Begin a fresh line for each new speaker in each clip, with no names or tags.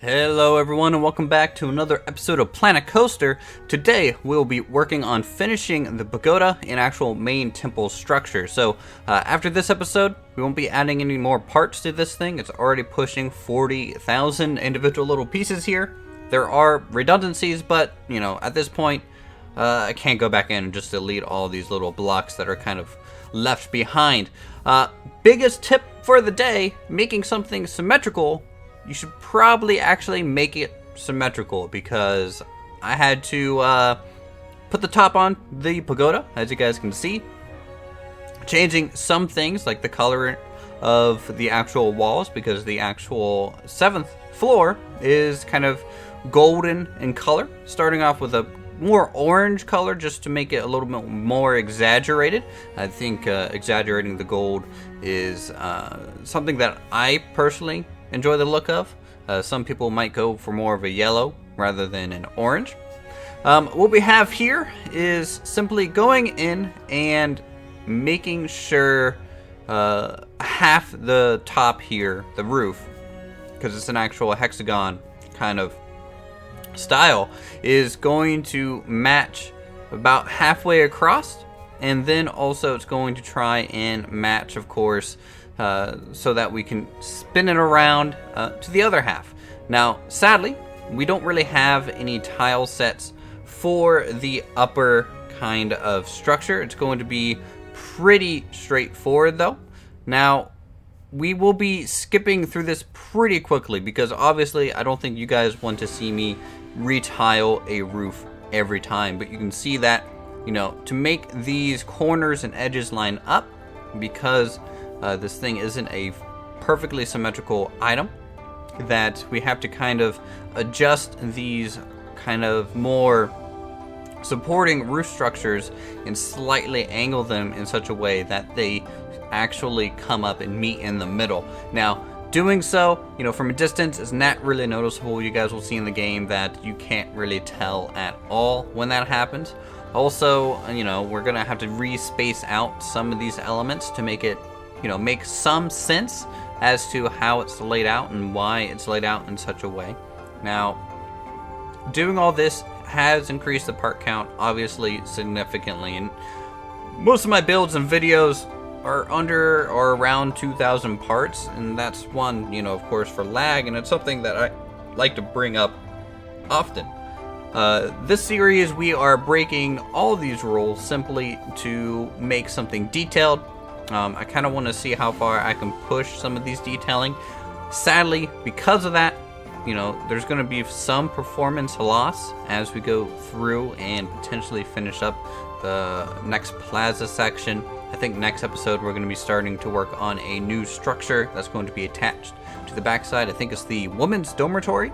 Hello everyone and welcome back to another episode of Planet Coaster. Today we'll be working on finishing the pagoda and actual main temple structure. So after this episode, we won't be adding any more parts to this thing. It's already pushing 40,000 individual little pieces here. There are redundancies, but at this point I can't go back in and just delete all these little blocks that are kind of left behind. Biggest tip for the day, making something symmetrical. You should probably actually make it symmetrical, because I had to put the top on the pagoda, as you guys can see. Changing some things like the color of the actual walls, because the actual 7th floor is kind of golden in color, starting off with a more orange color just to make it a little bit more exaggerated. I think exaggerating the gold is something that I personally enjoy the look of. Some people might go for more of a yellow rather than an orange. What we have here is simply going in and making sure half the top here, the roof, because it's an actual hexagon kind of style, is going to match about halfway across, and then also it's going to try and match, of course, so that we can spin it around to the other half. Now, sadly, we don't really have any tile sets for the upper kind of structure. It's going to be pretty straightforward, though. Now, we will be skipping through this pretty quickly, because obviously I don't think you guys want to see me retile a roof every time. But you can see that, to make these corners and edges line up, because this thing isn't a perfectly symmetrical item, that we have to kind of adjust these kind of more supporting roof structures and slightly angle them in such a way that they actually come up and meet in the middle. Now, doing so, from a distance is not really noticeable. You guys will see in the game that you can't really tell at all when that happens. Also, we're gonna have to re-space out some of these elements to make it make some sense as to how it's laid out and why it's laid out in such a way. Now, doing all this has increased the part count, obviously, significantly, and most of my builds and videos are under or around 2,000 parts, and that's one, of course, for lag, and it's something that I like to bring up often. This series, we are breaking all these rules simply to make something detailed. I kind of want to see how far I can push some of these detailing. Sadly, because of that, there's going to be some performance loss as we go through and potentially finish up the next plaza section. I think next episode we're going to be starting to work on a new structure that's going to be attached to the backside. I think it's the women's dormitory.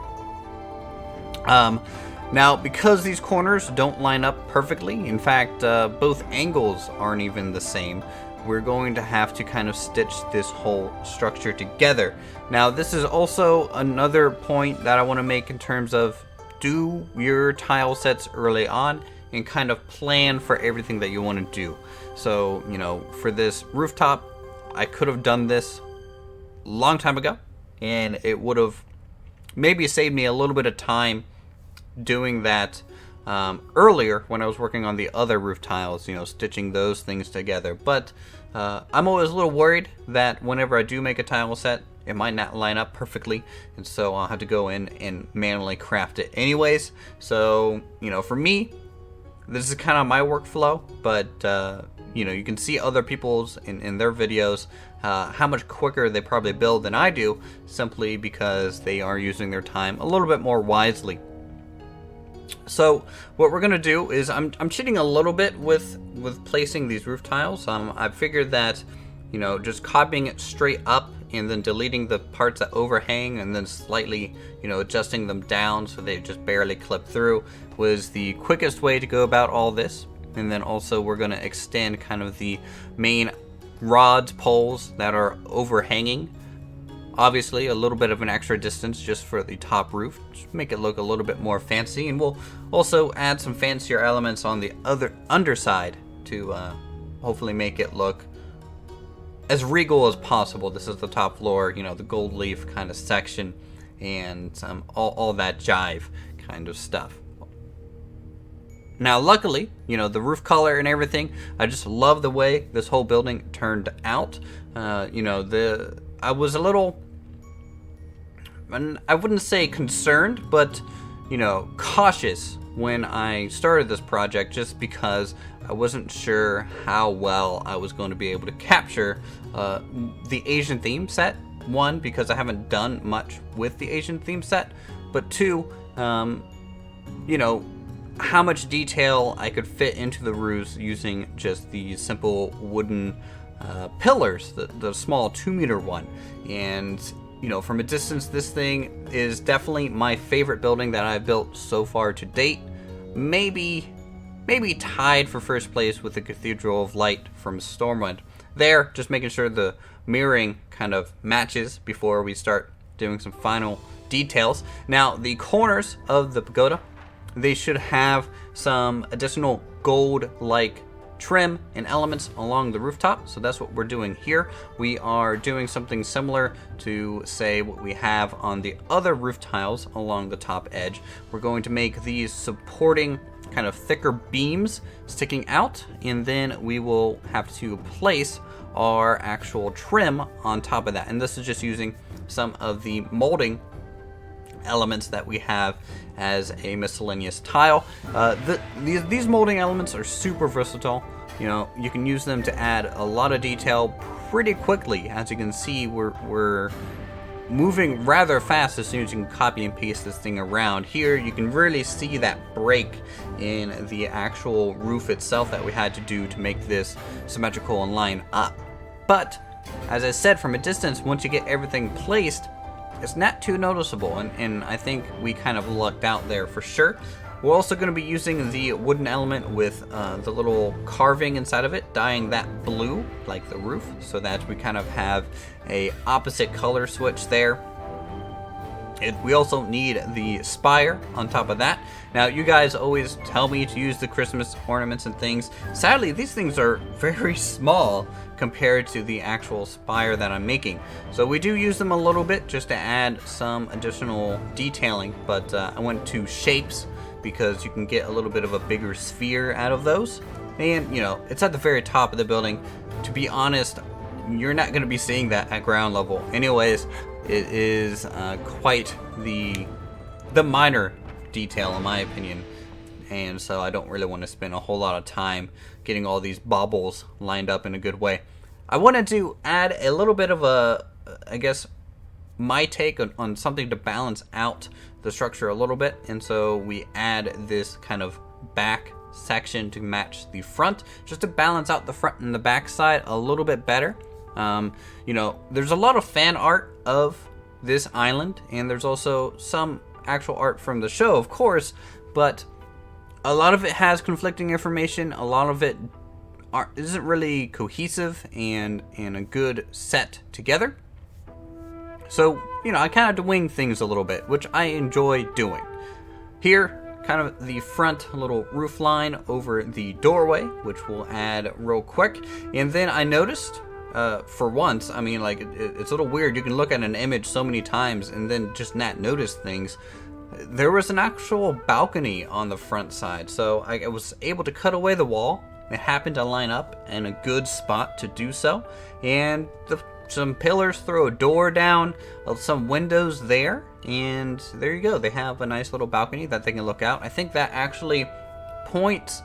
Now, because these corners don't line up perfectly, in fact, both angles aren't even the same, we're going to have to kind of stitch this whole structure together. Now, this is also another point that I want to make in terms of do your tile sets early on and kind of plan for everything that you want to do. So, for this rooftop, I could have done this a long time ago, and it would have maybe saved me a little bit of time doing that earlier when I was working on the other roof tiles, stitching those things together. But I'm always a little worried that whenever I do make a tile set, it might not line up perfectly, and so I'll have to go in and manually craft it anyways. So, for me, this is kind of my workflow, but you can see other people's in their videos how much quicker they probably build than I do, simply because they are using their time a little bit more wisely. So what we're gonna do is I'm cheating a little bit with placing these roof tiles. I figured that just copying it straight up and then deleting the parts that overhang and then slightly adjusting them down so they just barely clip through was the quickest way to go about all this. And then also we're gonna extend kind of the main rods, poles that are overhanging. Obviously, a little bit of an extra distance just for the top roof, just make it look a little bit more fancy, and we'll also add some fancier elements on the other underside to hopefully make it look as regal as possible. This is the top floor, the gold leaf kind of section, and all that jive kind of stuff. Now, luckily, the roof color and everything, I just love the way this whole building turned out. I was a little, I wouldn't say concerned, but, cautious when I started this project, just because I wasn't sure how well I was going to be able to capture the Asian theme set. One, because I haven't done much with the Asian theme set, but two, how much detail I could fit into the roofs using just the simple wooden pillars, the small 2-meter one. And from a distance, this thing is definitely my favorite building that I've built so far to date. Maybe tied for first place with the Cathedral of Light from Stormwind. There, just making sure the mirroring kind of matches before we start doing some final details. Now, the corners of the pagoda, they should have some additional gold-like trim and elements along the rooftop, so that's what we're doing here. We are doing something similar to, say, what we have on the other roof tiles along the top edge. We're going to make these supporting kind of thicker beams sticking out, and then we will have to place our actual trim on top of that. And this is just using some of the molding elements that we have as a miscellaneous tile. These molding elements are super versatile. You can use them to add a lot of detail pretty quickly. As you can see, we're moving rather fast as soon as you can copy and paste this thing around. Here you can really see that break in the actual roof itself that we had to do to make this symmetrical and line up. But as I said, from a distance, once you get everything placed, it's not too noticeable, and I think we kind of lucked out there for sure. We're also going to be using the wooden element with the little carving inside of it, dyeing that blue like the roof, so that we kind of have a opposite color switch there. We also need the spire on top of that. Now, you guys always tell me to use the Christmas ornaments and things. Sadly, these things are very small compared to the actual spire that I'm making. So we do use them a little bit just to add some additional detailing, but I went to shapes because you can get a little bit of a bigger sphere out of those. And, it's at the very top of the building. To be honest, you're not going to be seeing that at ground level. Anyways, it is quite the minor detail in my opinion, and so I don't really want to spend a whole lot of time getting all these baubles lined up in a good way. I wanted to add a little bit of my take on something to balance out the structure a little bit, and so we add this kind of back section to match the front, just to balance out the front and the back side a little bit better. There's a lot of fan art of this island, and there's also some actual art from the show, of course, but a lot of it has conflicting information. A lot of it isn't really cohesive and a good set together. So, I kind of had to wing things a little bit, which I enjoy doing. Here, kind of the front little roof line over the doorway, which we'll add real quick. And then I noticed, for once, it's a little weird. You can look at an image so many times and then just not notice things. There was an actual balcony on the front side, so I was able to cut away the wall. It happened to line up in a good spot to do so, and some pillars throw a door down, some windows there, and there you go. They have a nice little balcony that they can look out. I think that actually points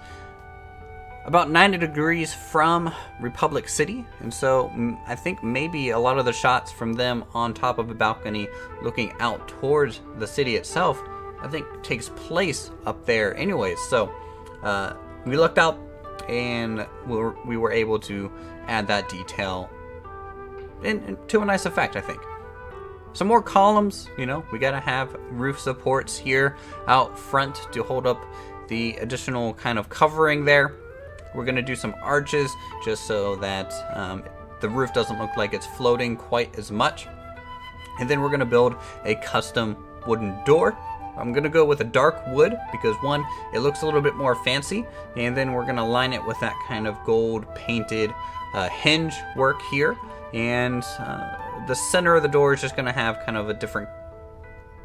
about 90 degrees from Republic City, and so I think maybe a lot of the shots from them on top of a balcony looking out towards the city itself, I think takes place up there anyways. So we looked out and we were able to add that detail to a nice effect, I think. Some more columns, we gotta have roof supports here out front to hold up the additional kind of covering there. We're going to do some arches just so that the roof doesn't look like it's floating quite as much. And then we're going to build a custom wooden door. I'm going to go with a dark wood because, one, it looks a little bit more fancy. And then we're going to line it with that kind of gold painted hinge work here. And the center of the door is just going to have kind of a different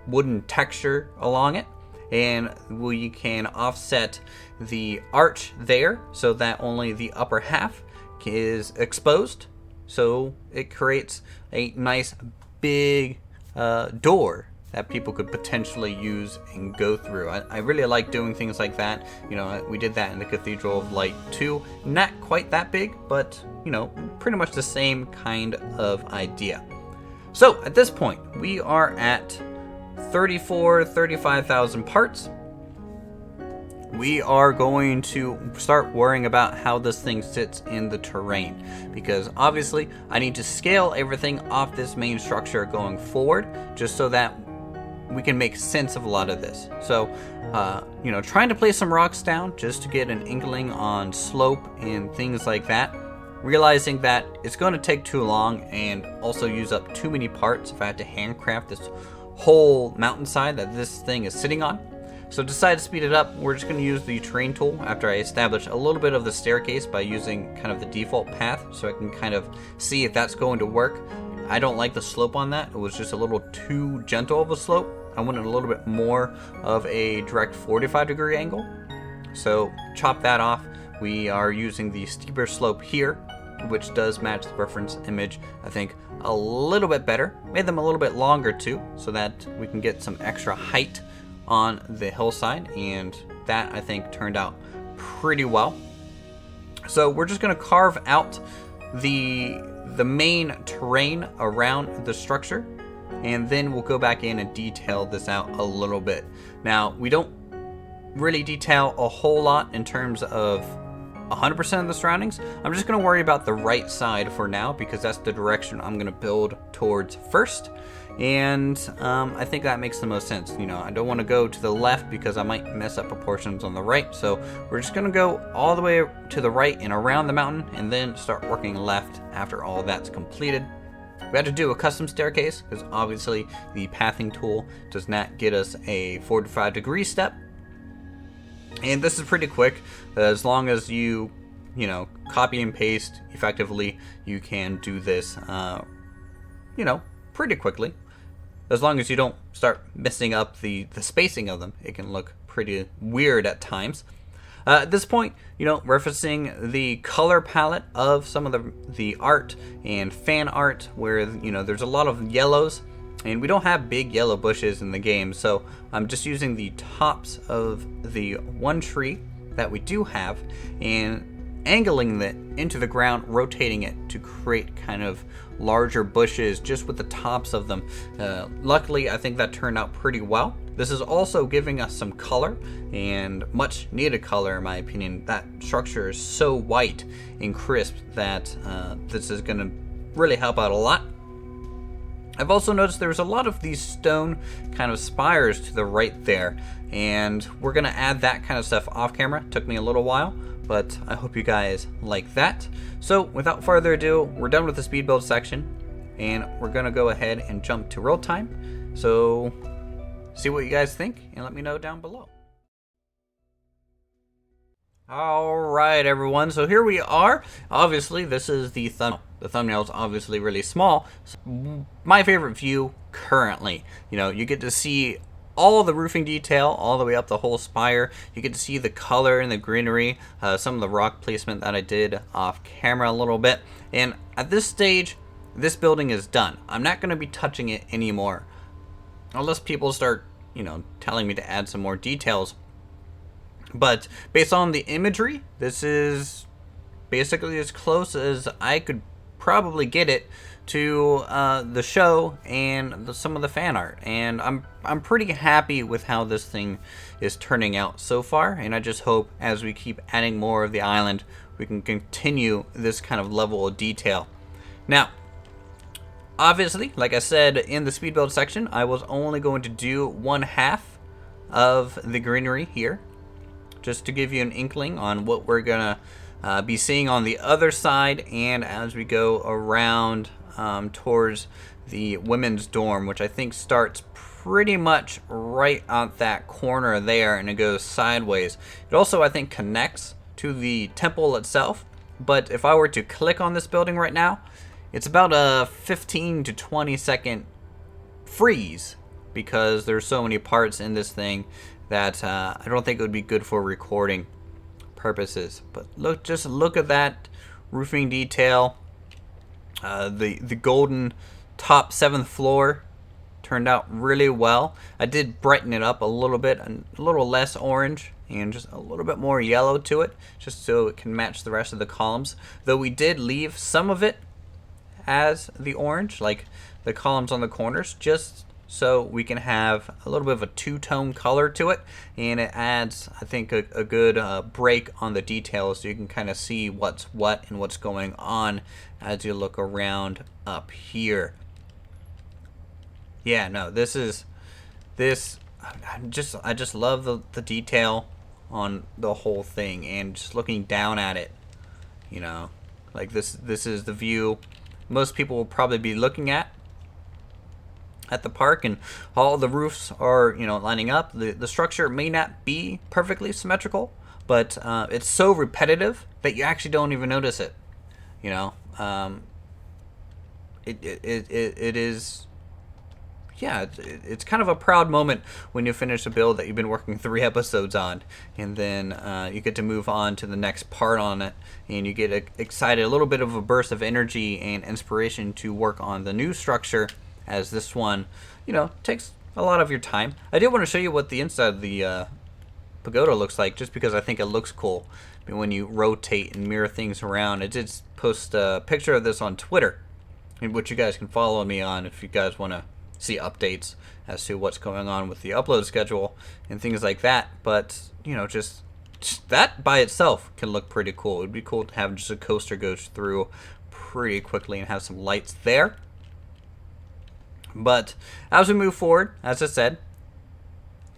wooden texture along it, and we can offset the arch there so that only the upper half is exposed, so it creates a nice big door that people could potentially use and go through. I really like doing things like that. You know, we did that in the Cathedral of Light too. Not quite that big, but, you know, pretty much the same kind of idea. So at this point, we are at 35,000 parts. We are going to start worrying about how this thing sits in the terrain, because obviously I need to scale everything off this main structure going forward, just so that we can make sense of a lot of this. So, you know, trying to place some rocks down just to get an inkling on slope and things like that. Realizing that it's going to take too long and also use up too many parts if I had to handcraft this whole mountainside that this thing is sitting on. So decided to speed it up. We're just going to use the terrain tool after I establish a little bit of the staircase by using kind of the default path, so I can kind of see if that's going to work. I don't like the slope on that. It was just a little too gentle of a slope. I wanted a little bit more of a direct 45-degree angle. So chop that off. We are using the steeper slope here, which does match the reference image, I think, a little bit better. Made them a little bit longer too, so that we can get some extra height on the hillside, and that I think turned out pretty well. So we're just going to carve out the main terrain around the structure, and then we'll go back in and detail this out a little bit. Now, we don't really detail a whole lot in terms of 100% of the surroundings. I'm just going to worry about the right side for now, because that's the direction I'm going to build towards first. And I think that makes the most sense. You know, I don't want to go to the left because I might mess up proportions on the right. So we're just going to go all the way to the right and around the mountain, and then start working left after all that's completed. We had to do a custom staircase because obviously the pathing tool does not get us a 45-degree step. And this is pretty quick. As long as you know, copy and paste effectively, you can do this, you know, pretty quickly. As long as you don't start messing up the spacing of them, it can look pretty weird at times. At this point, you know, referencing the color palette of some of the art and fan art, where, you know, there's a lot of yellows, and we don't have big yellow bushes in the game, so I'm just using the tops of the one tree that we do have and angling it into the ground, rotating it to create kind of larger bushes just with the tops of them. Luckily, I think that turned out pretty well. This is also giving us some color, and much needed color in my opinion. That structure is so white and crisp that this is going to really help out a lot. I've also noticed there's a lot of these stone kind of spires to the right there, and we're going to add that kind of stuff off camera. Took me a little while, but I hope you guys like that. So without further ado, we're done with the speed build section, and we're going to go ahead and jump to real time. So see what you guys think and let me know down below. Alright everyone, so here we are. Obviously this is the thumbnail. The thumbnail is obviously really small. So my favorite view currently. You know, you get to see all the roofing detail all the way up the whole spire. You get to see the color and the greenery, some of the rock placement that I did off camera a little bit. And at this stage, this building is done. I'm not going to be touching it anymore, unless people start, you know, telling me to add some more details. But based on the imagery, this is basically as close as I could probably get it to the show and some of the fan art. And I'm pretty happy with how this thing is turning out so far. And I just hope as we keep adding more of the island, we can continue this kind of level of detail. Now, obviously, like I said in the speed build section, I was only going to do one half of the greenery here, just to give you an inkling on what we're gonna be seeing on the other side, and as we go around towards the women's dorm, which I think starts pretty much right at that corner there, and it goes sideways. It also, I think, connects to the temple itself, but if I were to click on this building right now, it's about a 15 to 20 second freeze, because there's so many parts in this thing that I don't think it would be good for recording purposes. But just look at that roofing detail. The golden top 7th floor turned out really well. I did brighten it up a little bit, a little less orange and just a little bit more yellow to it, just so it can match the rest of the columns. Though we did leave some of it as the orange, like the columns on the corners, just so we can have a little bit of a two-tone color to it, and it adds, I think, a good break on the details, so you can kind of see what's what and what's going on as you look around up here. Yeah, no, I just love the detail on the whole thing, and just looking down at it, you know, like this is the view most people will probably be looking at the park, and all the roofs are, you know, lining up. The structure may not be perfectly symmetrical, but it's so repetitive that you actually don't even notice it, you know. It is, yeah, it's kind of a proud moment when you finish a build that you've been working 3 episodes on, and then you get to move on to the next part on it, and you get excited, a little bit of a burst of energy and inspiration to work on the new structure, as this one, you know, takes a lot of your time. I did want to show you what the inside of the pagoda looks like, just because I think it looks cool. I mean, when you rotate and mirror things around. I did post a picture of this on Twitter, which you guys can follow me on if you guys want to see updates as to what's going on with the upload schedule and things like that. But, you know, just that by itself can look pretty cool. It would be cool to have just a coaster go through pretty quickly and have some lights there. But as we move forward, as I said,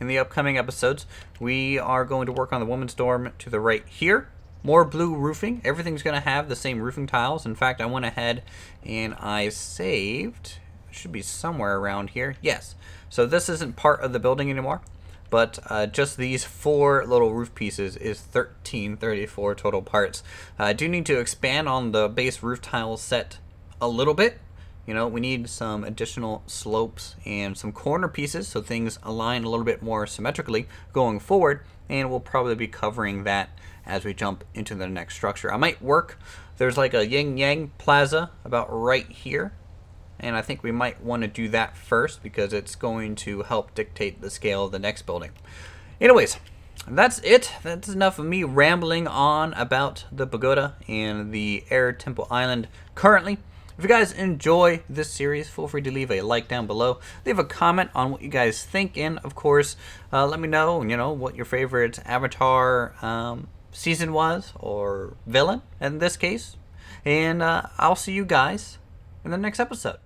in the upcoming episodes, we are going to work on the women's dorm to the right here. More blue roofing. Everything's going to have the same roofing tiles. In fact, I went ahead and I saved, it should be somewhere around here. Yes. So this isn't part of the building anymore, but just these 4 little roof pieces is 1334 total parts. I do need to expand on the base roof tile set a little bit. You know, we need some additional slopes and some corner pieces so things align a little bit more symmetrically going forward, and we'll probably be covering that as we jump into the next structure. I might work, there's like a yin yang plaza about right here, and I think we might want to do that first because it's going to help dictate the scale of the next building. Anyways, that's it. That's enough of me rambling on about the pagoda and the Air Temple Island currently. If you guys enjoy this series, feel free to leave a like down below. Leave a comment on what you guys think, and of course, let me know, you know, what your favorite Avatar season was, or villain in this case. And I'll see you guys in the next episode.